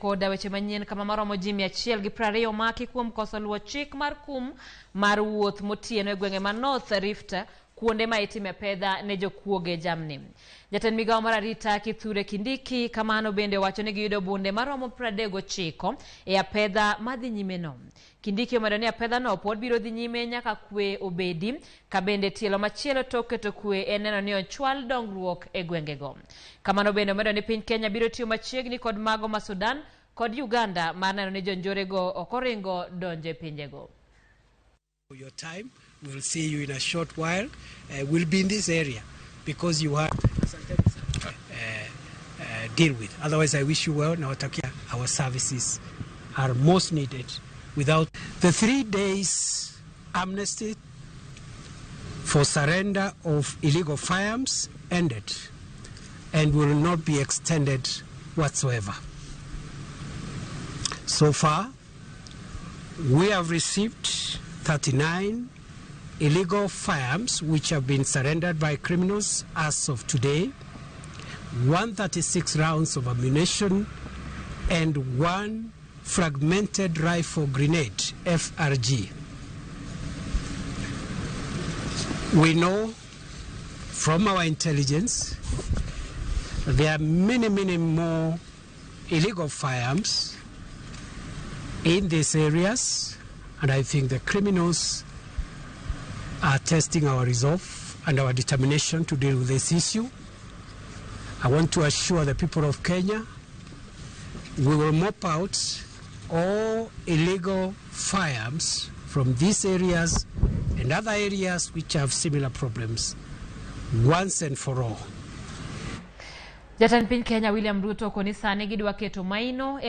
koda weche manyien kama maromo ji 120 omaki kuom koso luwo chik mar kum mar wuoth motieno e gwenge ma North Rift kuonde ma itime Apedha ne jokuoge jamni. Jatend migawo mar arita Kithure Kindiki kamano bende wacho ni giyudo bunde maromo 39 e Apedha madhi nyime no. Kindiki omedo ni Apedha no pod biro dhi nyime nyaka kwe obedi ka bende tielo machielo toke to kwe en neno ni ochwal dongruok e gwengego. Kamano bende omedo ni piny Kenya biro tiyo machiegni kod mago ma Sudan kod Uganda mar neno ni jonjore go okoringo donje pinjego. Your time, we'll see you in a short while. We'll be in this area because you have deal with. Otherwise, I wish you well. Now, our services are most needed. Without the 3 days amnesty for surrender of illegal firearms ended and will not be extended whatsoever. So far, we have received 39 illegal firearms which have been surrendered by criminals as of today, 136 rounds of ammunition, and 1 fragmented rifle grenade, FRG. We know from our intelligence there are many more illegal firearms in these areas, and I think the criminals are testing our resolve and our determination to deal with this issue. I want to assure the people of Kenya we will mop out all illegal firearms from these areas and other areas which have similar problems once and for all. Jatend piny Kenya William Ruto koni sani gidwa keto maino